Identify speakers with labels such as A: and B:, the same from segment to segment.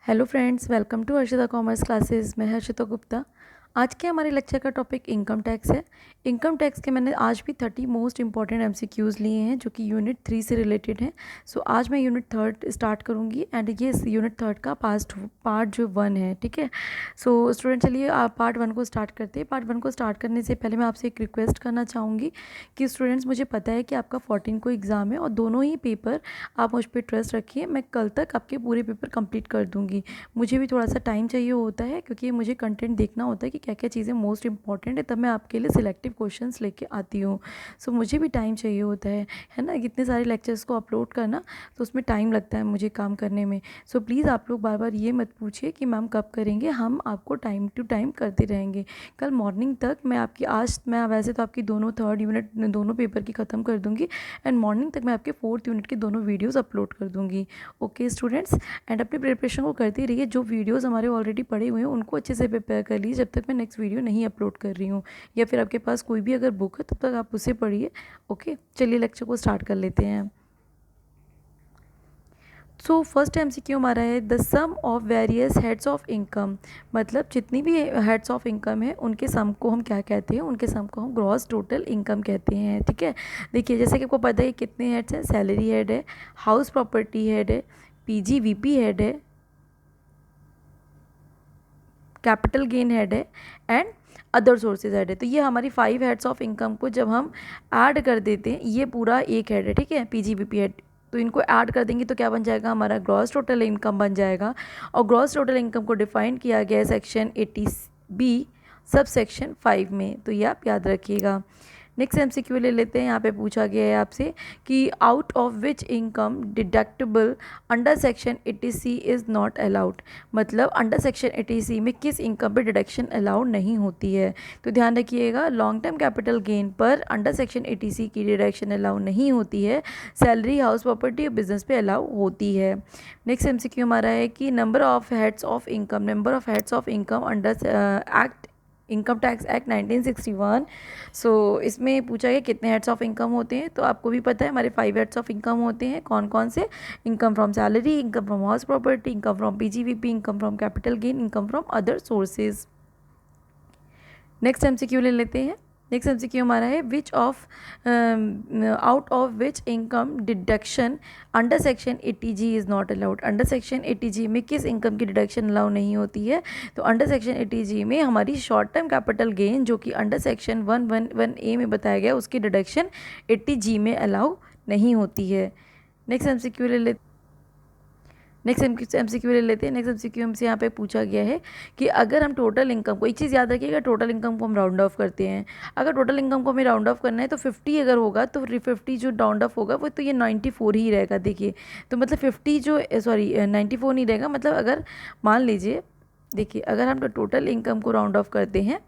A: Hello friends, welcome to Harshita commerce classes. मैं हर्षिता गुप्ता। आज के हमारे लेक्चर का टॉपिक इनकम टैक्स है। इनकम टैक्स के मैंने आज भी 30 मोस्ट इंपॉर्टेंट एमसीक्यूज़ लिए हैं जो कि यूनिट 3 से रिलेटेड हैं। सो आज मैं यूनिट 3 स्टार्ट करूंगी एंड ये यूनिट 3 का पार्ट जो 1 है, ठीक है। सो स्टूडेंट, चलिए आप पार्ट 1 को स्टार्ट करते हैं। पार्ट 1 को स्टार्ट करने से पहले मैं आपसे एक रिक्वेस्ट करना चाहूँगी कि स्टूडेंट्स, मुझे पता है कि आपका 14 को एग्ज़ाम है और दोनों ही पेपर आप मुझ पर ट्रस्ट रखिए। मैं कल तक आपके पूरे पेपर कंप्लीट कर दूँगी। मुझे भी थोड़ा सा टाइम चाहिए होता है क्योंकि मुझे कंटेंट देखना होता है कि क्या क्या चीज़ें मोस्ट इंपॉर्टेंट है, तब मैं आपके लिए सिलेक्टिव क्वेश्चंस लेके आती हूँ। सो मुझे भी टाइम चाहिए होता है ना। इतने सारे लेक्चर्स को अपलोड करना, तो उसमें टाइम लगता है मुझे काम करने में। सो प्लीज़ आप लोग बार बार ये मत पूछिए कि मैम कब करेंगे, हम आपको टाइम टू टाइम करते रहेंगे। कल मॉर्निंग तक मैं वैसे तो आपकी दोनों 3rd यूनिट दोनों पेपर की ख़त्म कर दूँगी एंड मॉर्निंग तक मैं आपके 4th यूनिट की दोनों वीडियोज़ अपलोड कर दूँगी। ओके स्टूडेंट्स, एंड अपनी प्रिपरेशन को करते रहिए। जो वीडियोस हमारे ऑलरेडी पड़े हुए हैं उनको अच्छे से प्रिपेयर कर लीजिए जब तक मैं नेक्स्ट वीडियो नहीं अपलोड कर रही हूँ, या फिर आपके पास कोई भी अगर बुक है तब तक आप उसे पढ़िए। ओके, चलिए लेक्चर को स्टार्ट कर लेते हैं। सो फर्स्ट एमसीक्यू हमारा है the sum of various heads of income. मतलब जितनी भी हेड्स ऑफ इनकम है उनके सम को हम क्या कहते हैं, उनके सम को हम ग्रॉस टोटल इनकम कहते हैं, ठीक है। देखिए, जैसे कि आपको पता है कितने हेड्स हैं। सैलरी हेड है, हाउस प्रॉपर्टी हेड है, पीजीवीपी हेड है, कैपिटल गेन हेड है एंड अदर सोर्सेज हेड है। तो ये हमारी 5 हेड्स ऑफ इनकम को जब हम ऐड कर देते हैं, ये पूरा एक हेड है, ठीक है, पीजीबीपी हेड। तो इनको ऐड कर देंगे तो क्या बन जाएगा, हमारा ग्रॉस टोटल इनकम बन जाएगा। और ग्रॉस टोटल इनकम को डिफाइन किया गया है सेक्शन 80B सब सेक्शन 5 में, तो ये आप याद रखिएगा। नेक्स्ट एमसीक्यू ले लेते हैं। यहाँ पे पूछा गया है आपसे कि out of which income deductible under section 80C is not allowed. मतलब अंडर सेक्शन 80C में किस इनकम पे डिडक्शन अलाउड नहीं होती है। तो ध्यान रखिएगा, लॉन्ग टर्म कैपिटल गेन पर अंडर सेक्शन 80C की डिडक्शन अलाउ नहीं होती है। सैलरी, हाउस प्रॉपर्टी और बिजनेस पे अलाउ होती है। नेक्स्ट एमसीक्यू हमारा है कि number of heads of income under act income tax act 1961। सो इसमें पूछा गया कितने हेड्स ऑफ इनकम होते हैं। तो आपको भी पता है हमारे 5 हेड्स ऑफ इनकम होते हैं। कौन कौन से? Income from salary, income from house property, income from PGBP, income from capital gain, income from other sources. Next MCQ ले लेते हैं। नेक्स्ट एमसीक्यू हमारा है which of out of which income deduction under section 80G is not allowed. Under section 80G में किस income की deduction allow नहीं होती है। तो अंडर सेक्शन 80G में हमारी शॉर्ट टर्म कैपिटल गेन जो कि अंडर सेक्शन 111A में बताया गया, उसकी डिडक्शन 80G में अलाउ नहीं होती है। नेक्स्ट एमसीक्यू ले लेते नेक्स्ट एमसीक्यू ले लेते हैं। नेक्स्ट एमसीक्यू हमसे यहाँ पे पूछा गया है कि अगर हम टोटल इनकम को, एक चीज़ याद रखिएगा, टोटल इनकम को हम राउंड ऑफ करते हैं। अगर टोटल इनकम को हमें राउंड ऑफ करना है तो 50 अगर होगा तो 50 जो राउंड ऑफ होगा वो तो ये 94 ही रहेगा। देखिए, तो मतलब 50 जो 94 नहीं रहेगा। मतलब अगर मान लीजिए, देखिए, अगर हम टोटल इनकम को राउंड ऑफ करते हैं,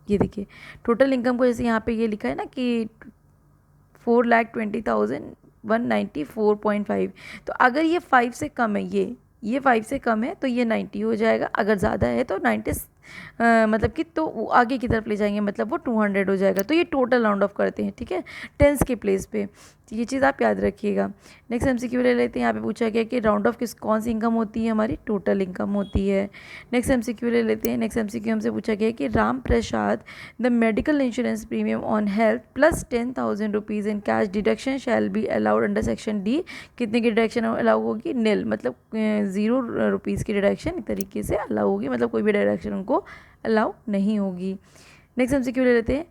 A: ये देखिए टोटल इनकम को, जैसे यहाँ पे ये लिखा है ना कि 4,20,194.5। तो अगर ये 5 से कम है, ये 5 से कम है तो ये 90 हो जाएगा। अगर ज़्यादा है तो 90 मतलब कि तो आगे की तरफ ले जाएंगे, मतलब वो 200 हो जाएगा। तो ये टोटल राउंड ऑफ करते हैं, ठीक है, टेंस के प्लेस पे। तो ये चीज़ आप याद रखिएगा। नेक्स्ट एमसीक्यू ले लेते हैं। यहाँ पे पूछा गया कि राउंड ऑफ कौन सी इनकम होती है, हमारी टोटल इनकम होती है। नेक्स्ट एमसीक्यू ले लेते हैं। नेक्स्ट एमसीक्यू हमसे पूछा गया कि Ram Prasad the medical insurance premium on health plus 10,000 rupees in cash deduction shall be allowed under section D. कितने की डिडक्शन अलाउ होगी? नील, मतलब 0 रुपीज़ की डिडक्शन एक तरीके से अलाउ होगी, मतलब कोई भी डिडक्शन उनको अलाउ नहीं होगी। नेक्स्ट एमसीक्यू ले लेते हैं।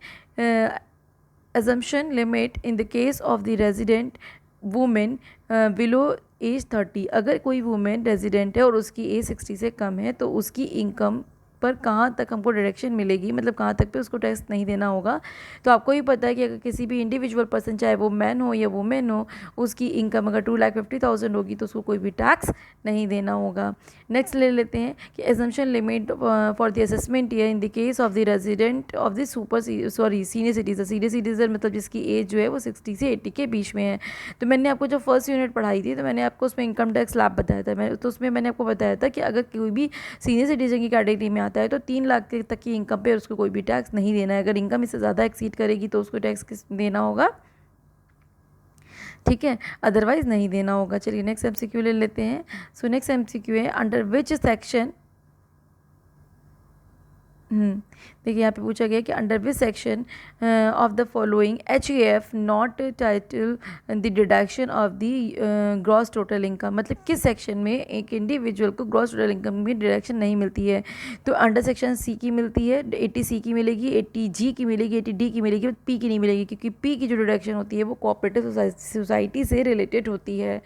A: assumption limit in the case of the resident woman below age 30। अगर कोई वुमेन रेजिडेंट है और उसकी एज 60 से कम है तो उसकी इनकम पर कहाँ तक हमको डिडक्शन मिलेगी, मतलब कहाँ तक पे उसको टैक्स नहीं देना होगा। तो आपको ही पता है कि अगर किसी भी इंडिविजुअल पर्सन, चाहे वो मैन हो या वुमेन हो, उसकी इनकम अगर 2,50,000 होगी तो उसको कोई भी टैक्स नहीं देना होगा। नेक्स्ट ले लेते हैं कि assumption limit for the assessment year in the case of the resident of the senior citizen. Senior citizen मतलब जिसकी एज जो है वो 60 से 80 के बीच में है। तो मैंने आपको जो फर्स्ट यूनिट पढ़ाई थी तो मैंने आपको उसमें इनकम टैक्स स्लैब बताया था। तो उसमें मैंने आपको बताया था कि अगर कोई भी सीनियर सिटीजन की कैटेगरी में आता है तो 3 लाख तक की इनकम पे उसको कोई भी टैक्स नहीं देना है। अगर इनकम इससे ज़्यादा एक्सीड करेगी तो उसको टैक्स किस देना होगा? ठीक है, अदरवाइज़ नहीं देना होगा। चलिए नेक्स्ट एमसीक्यू ले लेते हैं। सो नेक्स्ट एमसीक्यू है अंडर विच सेक्शन, देखिए यहाँ पे पूछा गया कि under which section of the following HAF not title the deduction of the gross total income, मतलब किस सेक्शन में एक इंडिविजुअल को ग्रॉस टोटल इनकम की डिडक्शन नहीं मिलती है। तो अंडर सेक्शन सी की मिलती है, 80C की मिलेगी, 80G की मिलेगी, 80D की मिलेगी, पी की नहीं मिलेगी, क्योंकि पी की जो डिडक्शन होती है वो कोऑपरेटिव सोसाइटी से रिलेटेड होती है।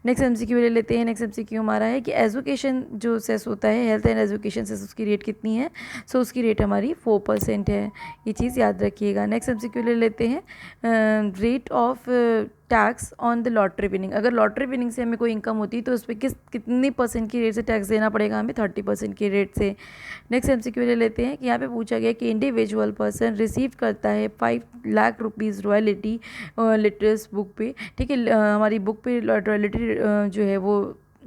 A: नेक्स्ट एमसीक्यू ले लेते हैं। नेक्स्ट एमसीक्यू हमारा है कि एजुकेशन जो सेस होता है, हेल्थ एंड एजुकेशन सेस, उसकी रेट कितनी है। सो उसकी रेट हमारी 4% है, ये चीज़ याद रखिएगा। नेक्स्ट एमसीक्यू ले लेते हैं rate of tax on the lottery winning. अगर लॉटरी विनिंग से हमें कोई इनकम होती है तो उस पर कितनी परसेंट की रेट से टैक्स देना पड़ेगा हमें, 30% की रेट से। नेक्स्ट एमसीक्यू ले लेते हैं कि यहाँ पे पूछा गया कि इंडिविजुअल पर्सन रिसीव करता है 5 लाख रुपीज़ रॉयल्टी लिटरेस बुक पे, ठीक है, हमारी बुक पे रॉयल्टी जो है वो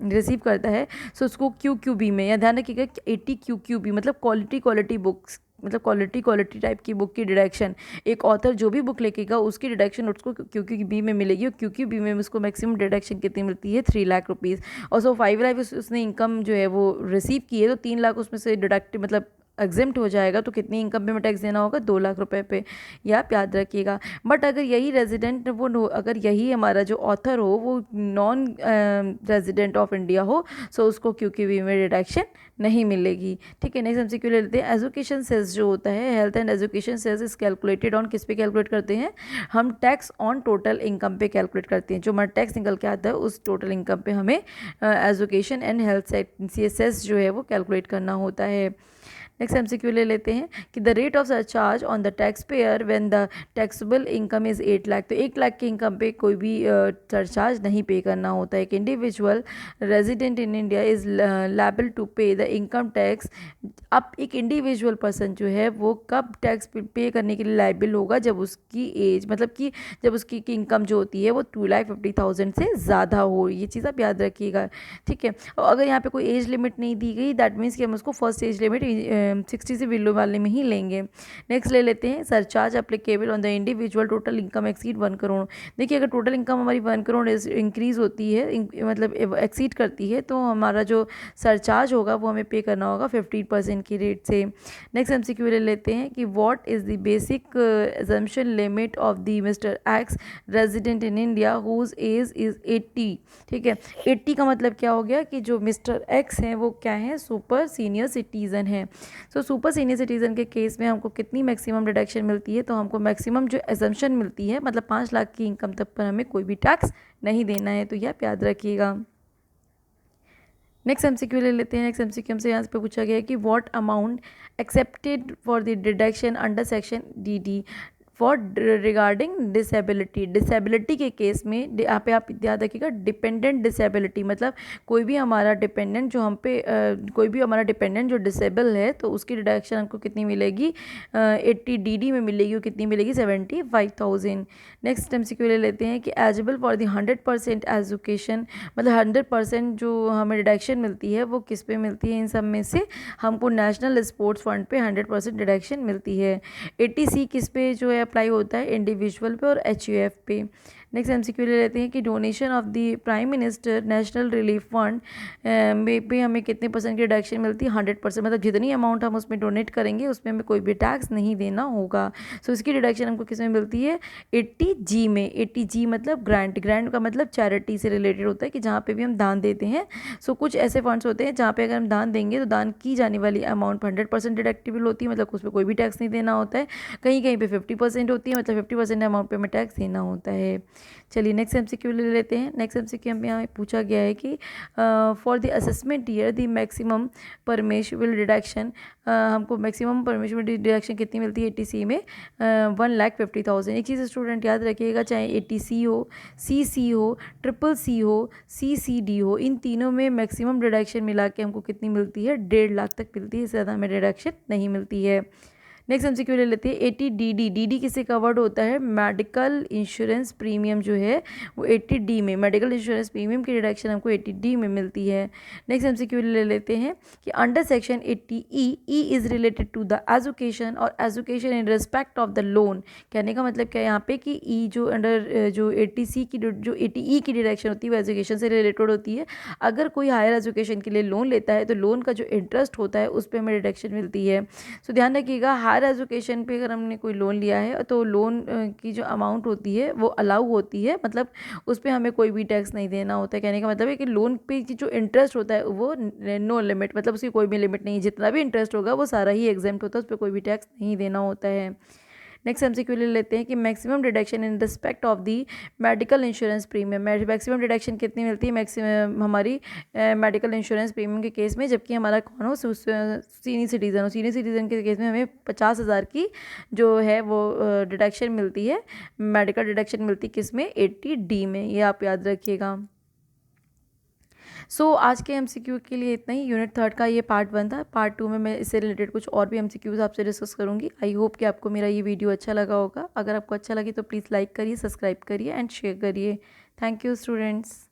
A: रिसीव करता है। सो उसको QQB में, या ध्यान रखिएगा 80 QQB मतलब क्वालिटी बुक्स, मतलब क्वालिटी टाइप की बुक की डिडक्शन, एक ऑथर जो भी बुक लिखेगा उसकी डिडक्शन उसको QQB में मिलेगी, और QQB में उसको मैक्सिमम डिडक्शन कितनी मिलती है, 3 लाख रुपीज़। और सो 5 लाख उसने इनकम जो है वो रिसीव की है, तो 3 लाख उसमें से डिडक्ट मतलब एग्जेम्प्ट हो जाएगा, तो कितनी इनकम पे में टैक्स देना होगा, 2 लाख रुपए पे, ये आप याद रखिएगा। बट अगर यही रेजिडेंट वो अगर यही हमारा जो ऑथर हो वो नॉन रेजिडेंट ऑफ इंडिया हो, सो उसको QQB में डिडक्शन नहीं मिलेगी। ठीक है, नेक्स्ट एमसीक्यू ले लेते हैं। एजुकेशन सेस जो होता है, health and education cess is calculated on किस पे कैलकुलेट करते हैं हम, टैक्स ऑन टोटल इनकम पे कैलकुलेट करते हैं। जो हमारा टैक्स निकल के आता है उस टोटल इनकम पे हमें एजुकेशन एंड हेल्थ सेस जो है वो कैलकुलेट करना होता है। नेक्स्ट एमसीक्यू ले लेते हैं कि the rate of surcharge on the tax payer when the taxable income is 8 lakh. तो 1 लाख की इनकम पे कोई भी सरचार्ज नहीं पे करना होता है। एक individual resident in India is liable to pay the income tax. अब एक इंडिविजुअल पर्सन जो है वो कब टैक्स पे करने के लिए लायबल होगा, जब उसकी एज, मतलब कि जब उसकी इनकम जो होती है वो 2,50,000 से ज़्यादा हो। ये चीज़ आप याद रखिएगा। ठीक है, और अगर यहाँ पे कोई एज लिमिट नहीं दी गई, दैट मीन्स कि हम उसको फर्स्ट एज लिमिट 60 से बिलो वाले में ही लेंगे। नेक्स्ट ले लेते हैं surcharge applicable on the individual total income exceed 1 crore. देखिए अगर टोटल इनकम हमारी 1 करोड़ इंक्रीज होती है, मतलब एक्सीड करती है, तो हमारा जो सरचार्ज होगा वो हमें पे करना होगा 15% की रेट से। नेक्स्ट एमसीक्यू ले लेते हैं कि what is the basic exemption limit of the mister X resident in India whose age is 80। ठीक है, 80 का मतलब क्या हो गया कि जो मिस्टर एक्स हैं वो क्या है, सुपर सीनियर सिटीज़न है। सो सुपर सीनियर सिटीज़न के केस में हमको कितनी मैक्सिमम डिडक्शन मिलती है, तो हमको मैक्सिमम जो एजम्पशन मिलती है, मतलब 5 लाख की इनकम तक पर हमें कोई भी टैक्स नहीं देना है, तो यह आप याद रखिएगा। नेक्स्ट एमसीक्यू ले लेते हैं। नेक्स्ट एमसीक्यू हमसे यहाँ पे पूछा गया है कि what amount accepted for the deduction under section DD for regarding disability के केस में, यहाँ पे आप याद रखिएगा डिपेंडेंट डिसेबिलिटी, मतलब कोई भी हमारा डिपेंडेंट जो हम पे कोई भी हमारा डिपेंडेंट जो डिसेबल है, तो उसकी डिडक्शन हमको कितनी मिलेगी, 80 DD में मिलेगी, वो कितनी मिलेगी, 75,000। नेक्स्ट एमसीक्यू ले लेते हैं कि एलिजिबल फॉर द 100% एजुकेशन, मतलब 100% जो हमें डिडक्शन मिलती है वो किस पे मिलती है, इन सब में से हमको नेशनल स्पोर्ट्स फंड पे 100% डिडक्शन मिलती है। 80C किस पे जो है अप्लाई होता है, इंडिविजुअल पे और HUF पे। नेक्स्ट एमसीक्यू ले लेते हैं कि donation of the prime minister national relief fund पे हमें कितने परसेंट की रिडक्शन मिलती है, 100%, मतलब जितनी अमाउंट हम उसमें डोनेट करेंगे उसमें हमें कोई भी टैक्स नहीं देना होगा। सो इसकी रिडक्शन हमको किस में मिलती है, 80G में। 80G मतलब ग्रांट का मतलब चैरिटी से रिलेटेड होता है कि जहाँ पे भी हम दान देते हैं। सो कुछ ऐसे फंड्स होते हैं जहाँ पे अगर हम दान देंगे तो दान की जाने वाली अमाउंट 100% डिडक्टिबल होती है, मतलब उस पर कोई भी टैक्स नहीं देना होता है। कहीं कहीं पे 50% होती है, मतलब 50% अमाउंट पे हमें टैक्स देना होता है। चलिए नेक्स्ट एमसीक्यू ले लेते हैं। नेक्स्ट एमसीक्यू में यहाँ पूछा गया है कि for the assessment year the maximum permissible deduction, हमको मैक्सिमम परमिशिबल डिडक्शन कितनी मिलती है 80C में, 1,50,000। एक चीज़ स्टूडेंट याद रखिएगा, चाहे 80C हो, CC हो, CCC हो, CCD हो, इन तीनों में मैक्सिमम डिडक्शन मिला के हमको कितनी मिलती है, 1.5 लाख तक मिलती है, इससे ज़्यादा हमें डिडक्शन नहीं मिलती है। नेक्स्ट एमसीक्यू ले लेते हैं 80 डीडी। डीडी किससे कवर्ड होता है? मेडिकल इंश्योरेंस प्रीमियम जो है वो 80 डी में, मेडिकल इंश्योरेंस प्रीमियम की डिडक्शन हमको 80 डी में मिलती है। नेक्स्ट एमसीक्यू ले लेते हैं कि under section 80 E is related to the education और education in respect of the loan. कहने का मतलब क्या है यहाँ पे कि ई जो अंडर जो 80 सी की जो 80 ई की डिडक्शन होती है वो एजुकेशन से रिलेटेड होती है। अगर कोई हायर एजुकेशन के लिए लोन लेता है तो लोन का जो इंटरेस्ट होता है उस पर हमें डिडक्शन मिलती है। सो ध्यान रखिएगा, हायर एजुकेशन पे अगर हमने कोई लोन लिया है तो लोन की जो अमाउंट होती है वो अलाउ होती है, मतलब उस पर हमें कोई भी टैक्स नहीं देना होता है। कहने का मतलब है कि लोन पे की जो इंटरेस्ट होता है वो नो लिमिट, मतलब उसकी कोई भी लिमिट नहीं है, जितना भी इंटरेस्ट होगा वो सारा ही एग्जेम्प्ट होता है, उस पर कोई भी टैक्स नहीं देना होता है। नेक्स्ट एमसीक्यू ले लेते हैं कि maximum deduction in respect of the medical insurance premium. Maximum deduction कितनी मिलती है मैक्सिमम हमारी मेडिकल इंश्योरेंस प्रीमियम के केस में, जबकि हमारा कौन हो? सीनियर सिटीज़न हो। सीनियर सिटीज़न के केस में हमें 50,000 की जो है वो डिडक्शन मिलती है, मेडिकल डिडक्शन मिलती है किस में? 80 डी में। ये आप याद रखिएगा। आज के एमसीक्यू के लिए इतना ही। यूनिट 3 का ये पार्ट 1 था। पार्ट 2 में मैं इससे रिलेटेड कुछ और भी एमसीक्यूज़ आपसे डिस्कस करूँगी। आई होप कि आपको मेरा ये वीडियो अच्छा लगा होगा। अगर आपको अच्छा लगे तो प्लीज़ लाइक करिए, सब्सक्राइब करिए एंड शेयर करिए। Thank you students.